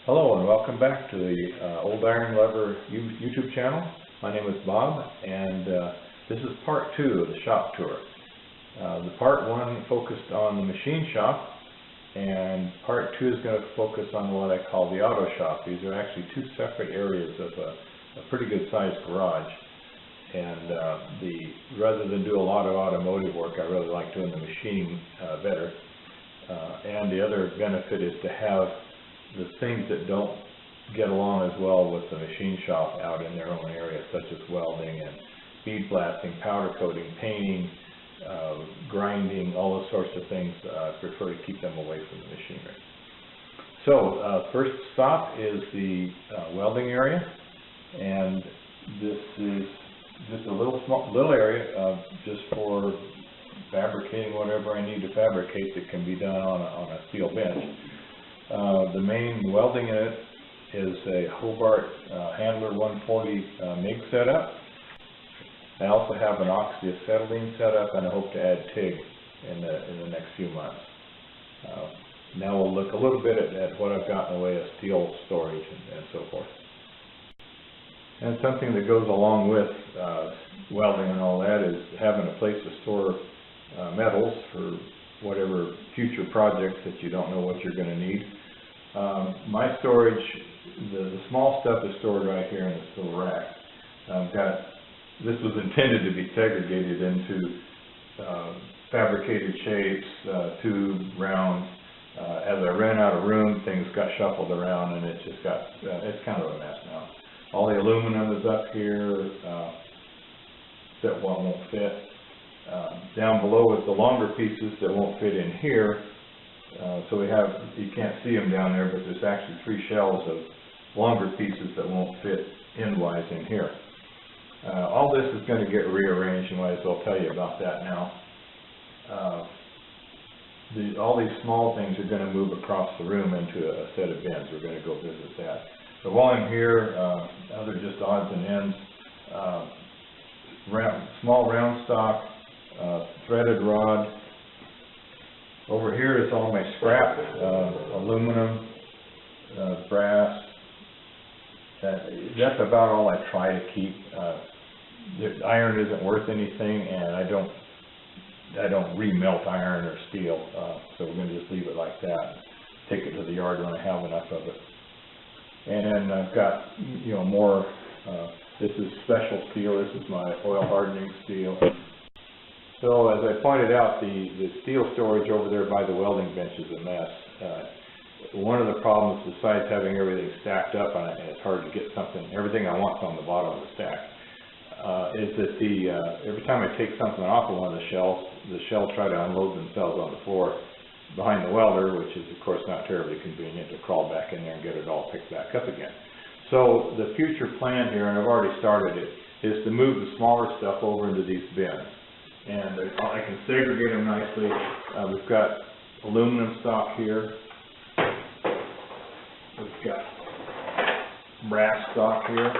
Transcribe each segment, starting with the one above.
Hello and welcome back to the Old Iron Lever YouTube channel. My name is Bob, and this is part 2 of the shop tour. The part 1 focused on the machine shop, and part 2 is going to focus on what I call the auto shop. These are actually two separate areas of a pretty good sized garage. And rather than do a lot of automotive work, I really like doing the machining better. And the other benefit is to have the things that don't get along as well with the machine shop out in their own area, such as welding and bead blasting, powder coating, painting, grinding, all those sorts of things. I prefer to keep them away from the machinery. So first stop is the welding area, and this is just a little area just for fabricating whatever I need to fabricate that can be done on a steel bench. The main welding in it is a Hobart Handler 140 MIG setup. I also have an oxyacetylene setup, and I hope to add TIG in the next few months. Now we'll look a little bit at what I've got in the way of steel storage and so forth. And something that goes along with welding and all that is having a place to store metals for whatever future projects that you don't know what you're going to need. My storage, the small stuff is stored right here in this little rack. This was intended to be segregated into fabricated shapes, tube, rounds. As I ran out of room, things got shuffled around, and it's kind of a mess now. All the aluminum is up here that won't fit. Down below is the longer pieces that won't fit in here. So you can't see them down there, but there's actually 3 shelves of longer pieces that won't fit endwise in here. All this is going to get rearranged, and I might as well tell you about that now. All these small things are going to move across the room into a set of bins. We're going to go visit that. So while I'm here, other just odds and ends, small round stock, threaded rod. Over here is all my scrap, aluminum, brass. That's about all I try to keep. The iron isn't worth anything, and I don't remelt iron or steel, so we're going to just leave it like that. Take it to the yard when I have enough of it. And then I've got, more. This is special steel. This is my oil hardening steel. So as I pointed out, the steel storage over there by the welding bench is a mess. One of the problems, besides having everything stacked up, and it's hard to get everything I want on the bottom of the stack, is that every time I take something off of one of the shells try to unload themselves on the floor behind the welder, which is of course not terribly convenient to crawl back in there and get it all picked back up again. So the future plan here, and I've already started it, is to move the smaller stuff over into these bins. And I can segregate them nicely. We've got aluminum stock here. We've got brass stock here.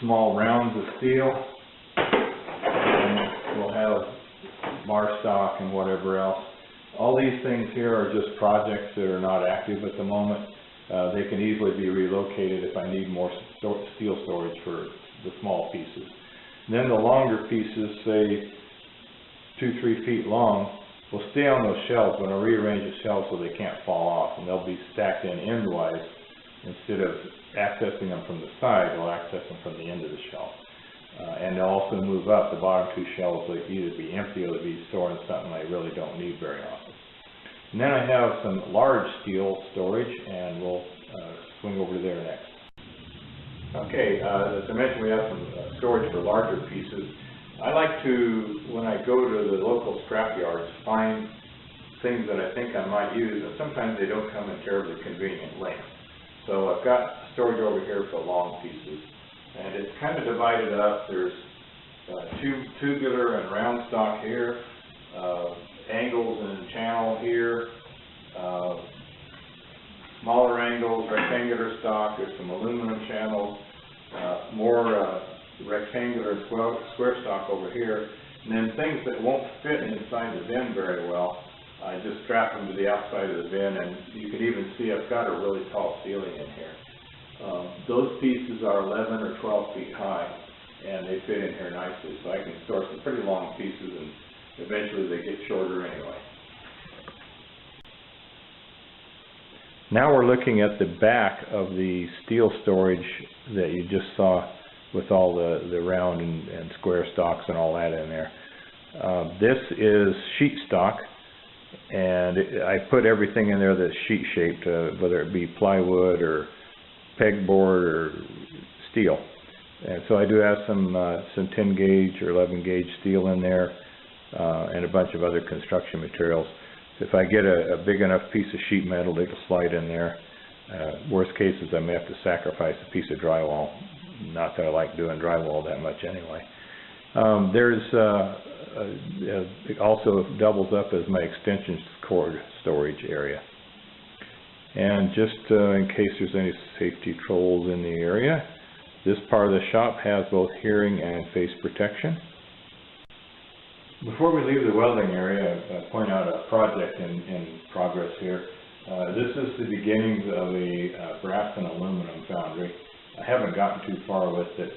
Small rounds of steel. And we'll have bar stock and whatever else. All these things here are just projects that are not active at the moment. They can easily be relocated if I need more steel storage for the small pieces. And then the longer pieces, say 2-3 feet long, will stay on those shelves, but I'll rearrange the shelves so they can't fall off, and they'll be stacked in endwise. Instead of accessing them from the side, they'll access them from the end of the shelf. And they'll also move up. The bottom 2 shelves will either be empty or they'll be storing something I really don't need very often. And then I have some large steel storage, and we'll swing over there next. Okay, as I mentioned, we have some storage for larger pieces. I like to, when I go to the local scrap yards, find things that I think I might use, and sometimes they don't come in terribly convenient length. So I've got storage over here for long pieces, and it's kind of divided up. There's tubular and round stock here, angles and channel here, smaller angles, rectangular stock. There's some aluminum channels, more rectangular square stock over here, and then things that won't fit inside the bin very well I just strap them to the outside of the bin, and you can even see I've got a really tall ceiling in here. Those pieces are 11 or 12 feet high, and they fit in here nicely, so I can store some pretty long pieces, and eventually they get shorter anyway. Now we're looking at the back of the steel storage that you just saw with all the round and square stocks and all that in there. This is sheet stock, and I put everything in there that's sheet shaped, whether it be plywood or pegboard or steel. And so I do have some 10 gauge or 11 gauge steel in there, and a bunch of other construction materials. If I get a big enough piece of sheet metal, it'll slide in there. Worst case is I may have to sacrifice a piece of drywall. Not that I like doing drywall that much anyway. It also doubles up as my extension cord storage area. And just in case there's any safety trolls in the area, this part of the shop has both hearing and face protection. Before we leave the welding area, I point out a project in progress here. This is the beginnings of a brass and aluminum foundry. I haven't gotten too far with it,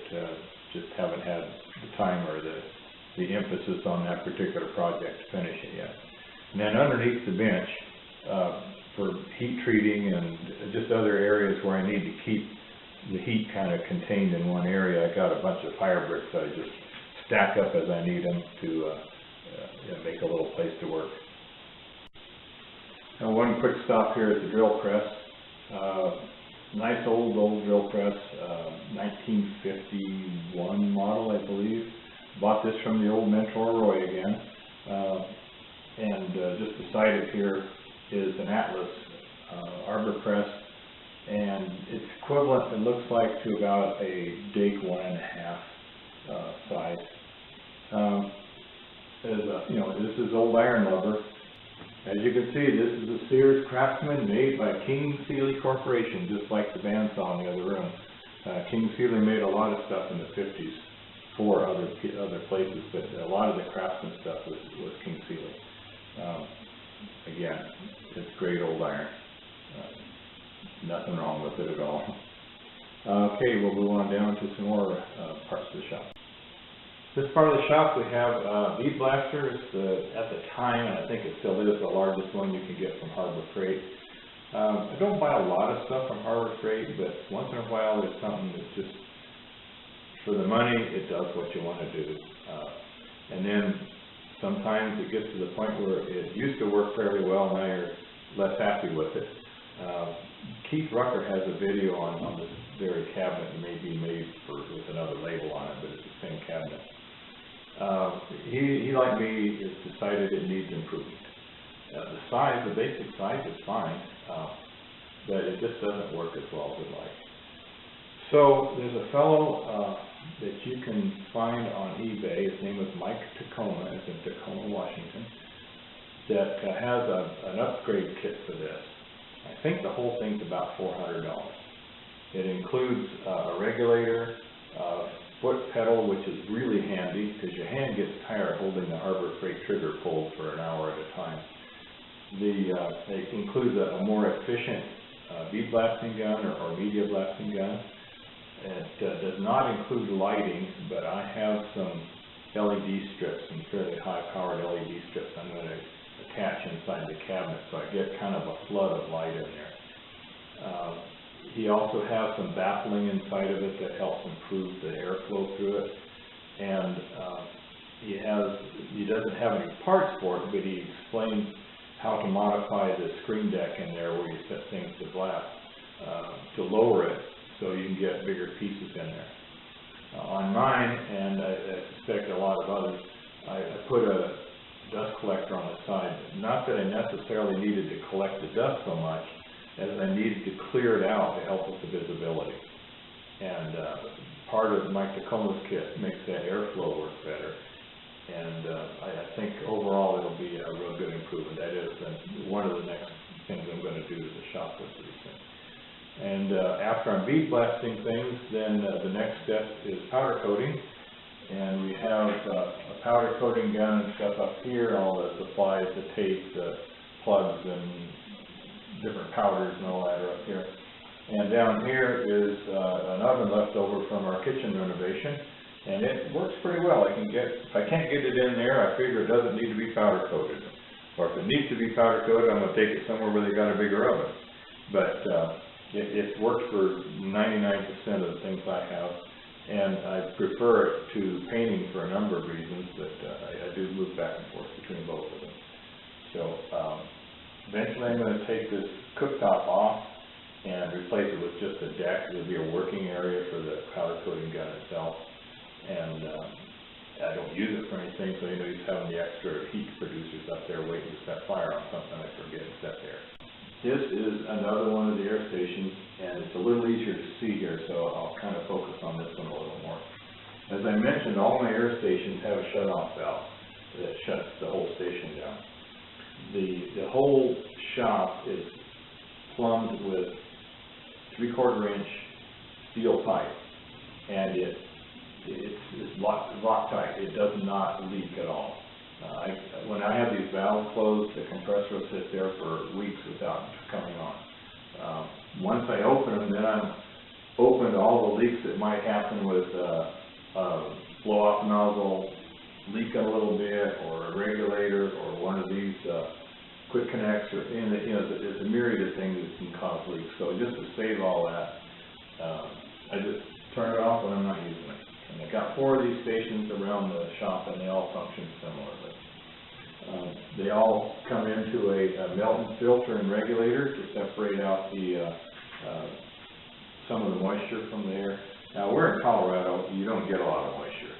just haven't had the time or the emphasis on that particular project to finish it yet. And then underneath the bench, for heat treating and just other areas where I need to keep the heat kind of contained in one area, I got a bunch of fire bricks that I just stack up as I need them to make a little place to work. Now, one quick stop here at the drill press. Nice old drill press, 1951 model, I believe. Bought this from the old mentor Roy again. And just beside it here is an Atlas arbor press, and it's equivalent, it looks like, to about a Dake 1.5 size. This is old iron lumber. As you can see, this is a Sears Craftsman made by King Sealy Corporation, just like the bandsaw in the other room. King Sealy made a lot of stuff in the 50s for other places, but a lot of the Craftsman stuff was King Sealy. Again, it's great old iron. Nothing wrong with it at all. Okay, we'll move on down to some more parts of the shop. This part of the shop, we have bead blaster. It's at the time, and I think it still is, the largest one you can get from Harbor Freight. I don't buy a lot of stuff from Harbor Freight, but once in a while there's something that just, for the money, it does what you want to do. And then sometimes it gets to the point where it used to work fairly well, now you're less happy with it. Keith Rucker has a video on this very cabinet. It may be made with another label on it, but it's the same cabinet. He, like me, has decided it needs improvement. The basic size is fine, but it just doesn't work as well as we'd like. So there's a fellow that you can find on eBay. His name is Mike Tacoma. It's in Tacoma, Washington, that has an upgrade kit for this. I think the whole thing's about $400. It includes a regulator, foot pedal, which is really handy because your hand gets tired holding the Harbor Freight trigger pulled for an hour at a time. It includes a more efficient bead blasting gun or media blasting gun. It does not include lighting, but I have some LED strips, some fairly high-powered LED strips I'm going to attach inside the cabinet, so I get kind of a flood of light in there. He also has some baffling inside of it that helps improve the airflow through it, and he doesn't have any parts for it, but he explains how to modify the screen deck in there where you set things to blast to lower it so you can get bigger pieces in there. On mine, and I suspect a lot of others, I put a dust collector on the side. Not that I necessarily needed to collect the dust so much as I needed to clear it out to help with the visibility. And part of Mike Tacoma's kit makes that airflow work better. And I think overall it'll be a real good improvement. That is one of the next things I'm going to do to the shop pretty soon. And after I'm bead blasting things, then the next step is powder coating. And we have a powder coating gun and stuff up here, all the supplies, the tape, the plugs, and different powders and all that are up here. And down here is an oven left over from our kitchen renovation, and it works pretty well. If I can't get it in there, I figure it doesn't need to be powder coated. Or if it needs to be powder coated, I'm going to take it somewhere where they got a bigger oven. But it works for 99% of the things I have, and I prefer it to painting for a number of reasons, but I do move back and forth between both of them. So eventually I'm going to take this cooktop off and replace it with just a deck. It'll be a working area for the powder coating gun itself, and I don't use it for anything, so just having the extra heat producers up there waiting to set fire on something I forget to set there. This is another one of the air stations, and it's a little easier to see here, so I'll kind of focus on this one a little more. As I mentioned, all my air stations have a shut-off valve that shuts the whole station down. The whole shop is plumbed with 3/4 inch steel pipe, and it's locked tight. It does not leak at all. When I have these valves closed, the compressor will sit there for weeks without coming on. Once I open them, then I'm open to all the leaks that might happen with blow-off nozzle leaking a little bit, or a regulator, or one of these quick connects, or there's a myriad of things that can cause leaks. So just to save all that, I just turn it off when I'm not using it. And I've got 4 of these stations around the shop, and they all function similarly. They all come into a melt filter and regulator to separate out some of the moisture from the air. Now, we're in Colorado, you don't get a lot of moisture,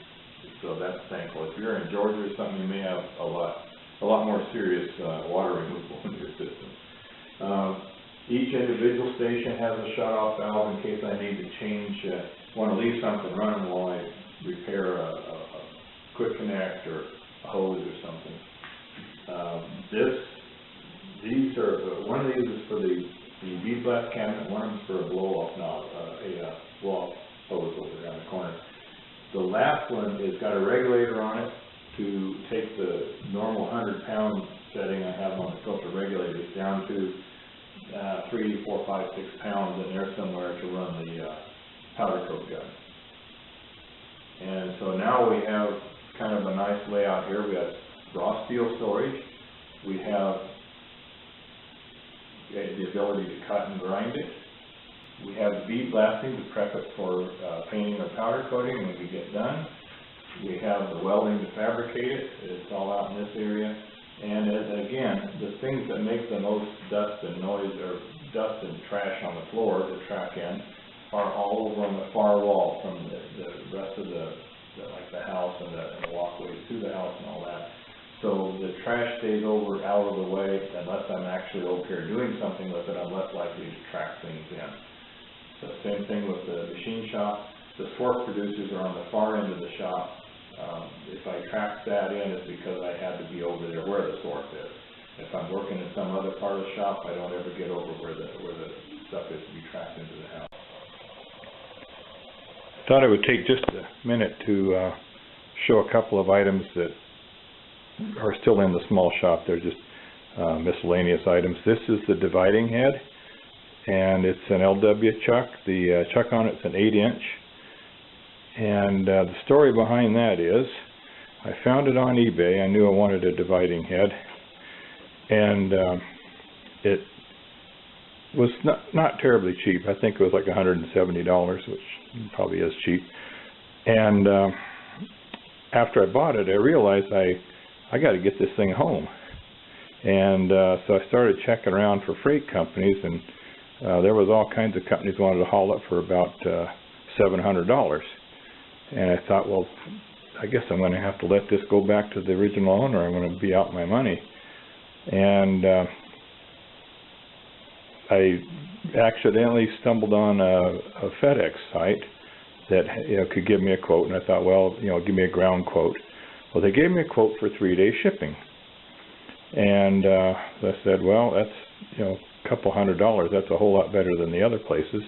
so that's thankful. If you're in Georgia or something, you may have a lot more serious water removal in your system. Each individual station has a shut-off valve in case I need to change, want to leave something running while I repair a quick connect or a hose or something. One of these is for the bead blast cabinet, one of them is for a blow-off blow-off hose over down the corner. The last one has got a regulator on it to take the normal 100-pound setting I have on the filter regulators down to 3, 4, 5, 6 pounds in there somewhere to run the powder coat gun. And so now we have kind of a nice layout here. We have raw steel storage. We have the ability to cut and grind it. We have bead blasting to prep it for painting or powder coating when we get done. We have the welding to fabricate it. It's all out in this area. And again, the things that make the most dust and noise, or dust and trash on the floor to track in, are all over on the far wall from the rest of the house and the walkways to the house and all that. So the trash stays out of the way. Unless I'm actually over here doing something with it, I'm less likely to track things in. So same thing with the machine shop. The swarf producers are on the far end of the shop. If I track that in, it's because I had to be over there where the swarf is. If I'm working in some other part of the shop, I don't ever get over where the stuff is to be tracked into the house. I thought it would take just a minute to show a couple of items that are still in the small shop. They're just miscellaneous items. This is the dividing head, and it's an LW chuck. The chuck on it's an 8-inch. And the story behind that is, I found it on eBay. I knew I wanted a dividing head, and it was not terribly cheap. I think it was like $170, which probably is cheap. And after I bought it, I realized I got to get this thing home. And so I started checking around for freight companies, and there was all kinds of companies wanted to haul it for about $700. And I thought, well, I guess I'm going to have to let this go back to the original owner. I'm going to be out my money. And I accidentally stumbled on a FedEx site that could give me a quote. And I thought, well, give me a ground quote. Well, they gave me a quote for 3-day shipping. And I said, well, that's a couple $100. That's a whole lot better than the other places.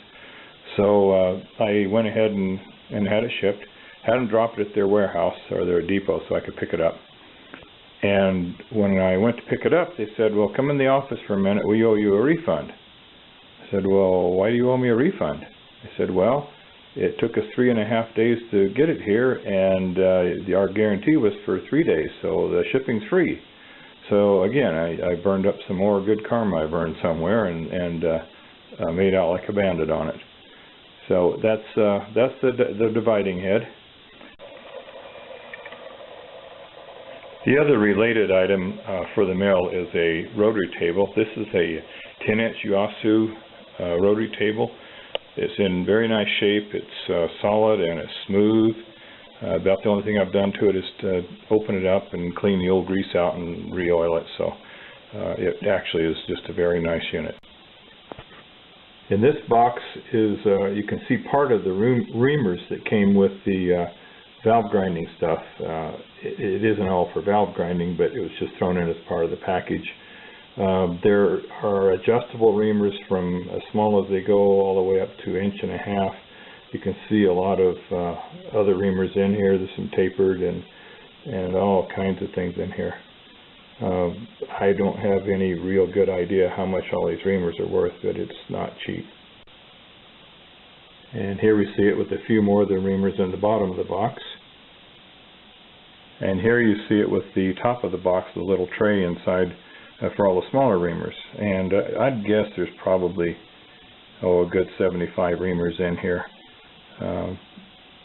So I went ahead and had it shipped. had them drop it at their warehouse or their depot so I could pick it up. And when I went to pick it up, they said, well, come in the office for a minute, we owe you a refund. I said, well, why do you owe me a refund? They said, well, it took us 3.5 days to get it here, and our guarantee was for 3 days, so the shipping's free. So again, I burned up some more good karma I've earned somewhere, and made out like a bandit on it. So that's the dividing head. The other related item for the mill is a rotary table. This is a 10-inch Yasu rotary table. It's in very nice shape. It's solid and it's smooth. About the only thing I've done to it is to open it up and clean the old grease out and re-oil it. So it actually is just a very nice unit. In this box is, you can see part of the Reimers that came with the valve grinding stuff. It isn't all for valve grinding, but it was just thrown in as part of the package. There are adjustable Reimers from as small as they go all the way up to 1.5 inches. You can see a lot of other Reimers in here. There's some tapered and all kinds of things in here. I don't have any real good idea how much all these Reimers are worth, but it's not cheap. And here we see it with a few more of the Reimers in the bottom of the box. And here you see it with the top of the box, the little tray inside for all the smaller Reimers. And I'd guess there's probably, a good 75 Reimers in here.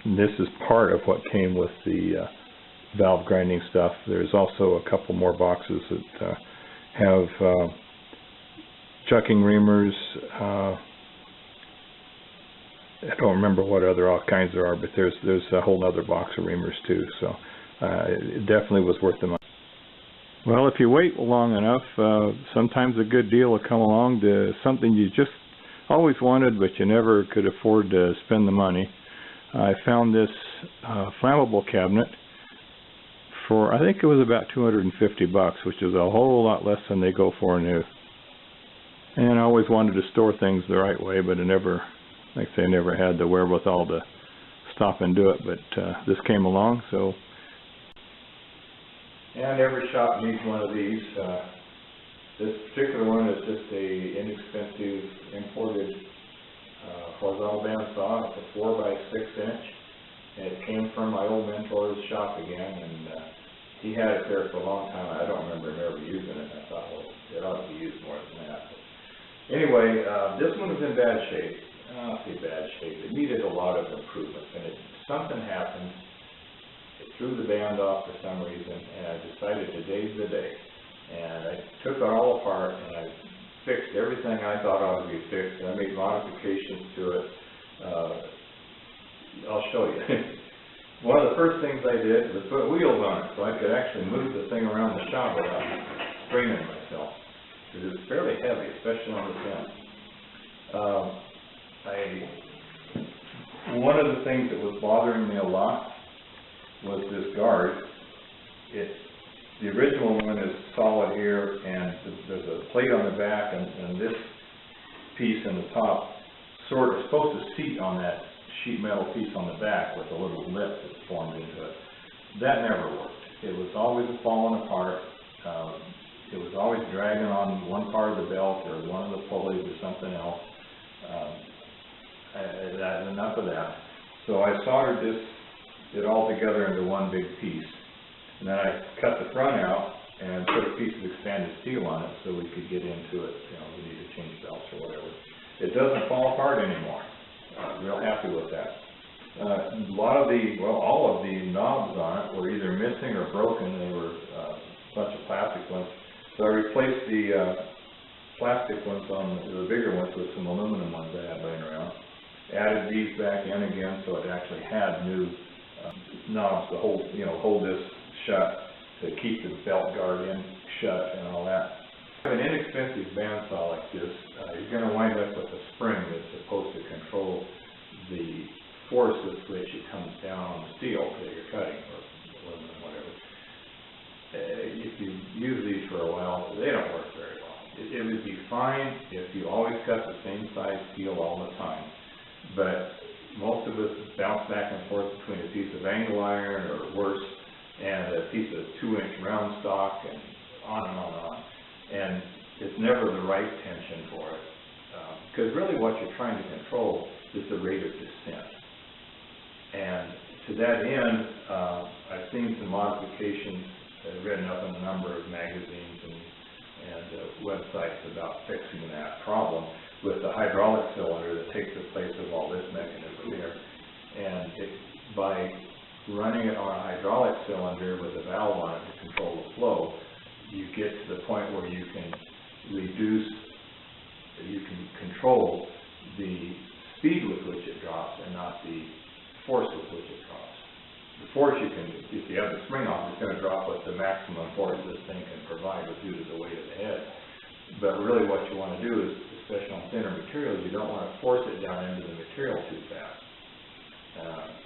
This is part of what came with the valve grinding stuff. There's also a couple more boxes that have chucking Reimers. I don't remember what other all kinds there are, but there's a whole other box of Reimers too. So it definitely was worth the money. Well, if you wait long enough, sometimes a good deal will come along to something you just always wanted, but you never could afford to spend the money. I found this flammable cabinet for, I think it was about $250, which is a whole lot less than they go for new. And I always wanted to store things the right way, but I never, like I say, never had the wherewithal to stop and do it. But this came along, so. And every shop needs one of these. This particular one is just a inexpensive imported horizontal bandsaw. It's a 4x6 inch. And it came from my old mentor's shop again, and he had it there for a long time. I don't remember him ever using it. I thought, well, it ought to be used more than that. But anyway, this one was in bad shape. I don't say bad shape. It needed a lot of improvements, and something happened. It threw the band off for some reason, and I decided today's the day. And I took it all apart, and I fixed everything I thought ought to be fixed. I made modifications to it. I'll show you. One of the first things I did was put wheels on it so I could actually move the thing around the shop without straining myself, because it's fairly heavy, especially on this end. One of the things that was bothering me a lot was this guard. The original one is solid here, and there's a plate on the back, and this piece in the top sort of supposed to seat on that sheet metal piece on the back with a little lip that's formed into it. That never worked. It was always falling apart. It was always dragging on one part of the belt or one of the pulleys or something else. Enough of that. So I soldered it all together into one big piece. And then I cut the front out and put a piece of expanded steel on it so we could get into it. You know, we need to change belts or whatever. It doesn't fall apart anymore. Real happy with that. A lot of all of the knobs on it were either missing or broken. They were a bunch of plastic ones. So I replaced the plastic ones on the bigger ones with some aluminum ones I had laying around. Added these back in again, so it actually had new knobs to hold this shut, to keep the belt guard in shut and all that. An inexpensive bandsaw like this, you're going to wind up with a spring that's supposed to control the force with which it comes down on the steel that you're cutting, or aluminum, whatever. If you use these for a while, they don't work very well. It would be fine if you always cut the same size steel all the time, but most of us bounce back and forth between a piece of angle iron or worse and a piece of 2-inch round stock and on and on and on. And it's never the right tension for it. Because really what you're trying to control is the rate of descent. And to that end, I've seen some modifications written up in a number of magazines and websites about fixing that problem with the hydraulic cylinder that takes the place of all this mechanism here. And by running it on a hydraulic cylinder with a valve on it to control the flow, you get to the point where you can control the speed with which it drops and not the force with which it drops. The force if you have the spring off, it's going to drop with the maximum force this thing can provide due to the weight of the head. But really what you want to do is, especially on thinner materials, you don't want to force it down into the material too fast.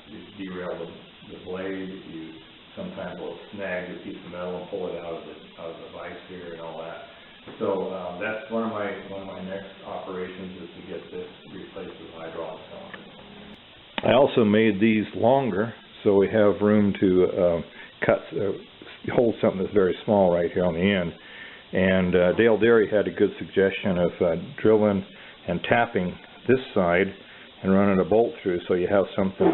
You derail the blade, you sometimes will snag the piece of metal and pull it out of the vise here and all that. So that's one of my next operations is to get this replaced with hydraulic cylinders. I also made these longer so we have room to hold something that's very small right here on the end. And Dale Derry had a good suggestion of drilling and tapping this side and running a bolt through so you have something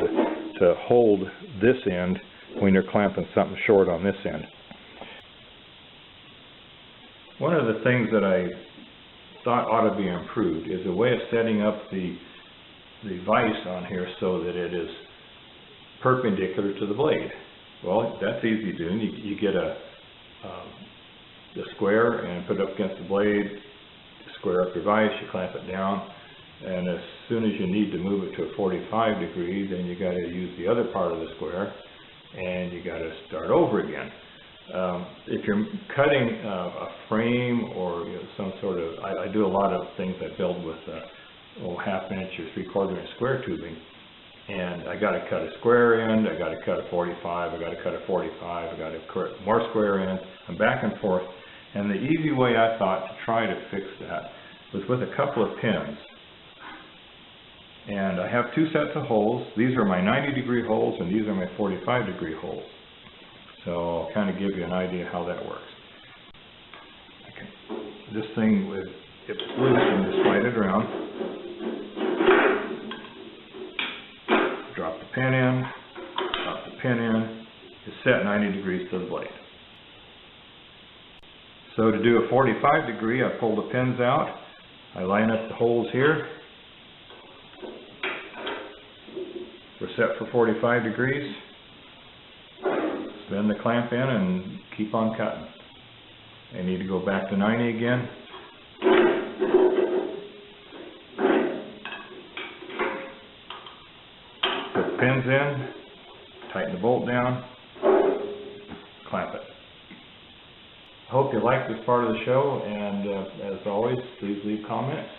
to hold this end when you're clamping something short on this end. One of the things that I thought ought to be improved is a way of setting up the vise on here so that it is perpendicular to the blade. Well, that's easy to do. You get the square and put it up against the blade, square up your vise, you clamp it down, and as soon as you need to move it to a 45 degree, then you got to use the other part of the square and you got to start over again. If you're cutting a frame or some sort of, I do a lot of things I build with 1/2 inch or 3/4 inch square tubing, and I got to cut a square end, I got to cut a 45, I got to cut a 45, I got to cut more square ends, and back and forth. And the easy way I thought to try to fix that was with a couple of pins. And I have 2 sets of holes. These are my 90-degree holes, and these are my 45-degree holes. So I'll kind of give you an idea how that works. Okay. This thing, if it's loose, you just slide it around. Drop the pin in, drop the pin in. It's set 90 degrees to the blade. So to do a 45 degree, I pull the pins out. I line up the holes here. We're set for 45 degrees. Spin the clamp in and keep on cutting. I need to go back to 90 again. Put the pins in, tighten the bolt down, clamp it. I hope you liked this part of the show, and as always, please leave comments.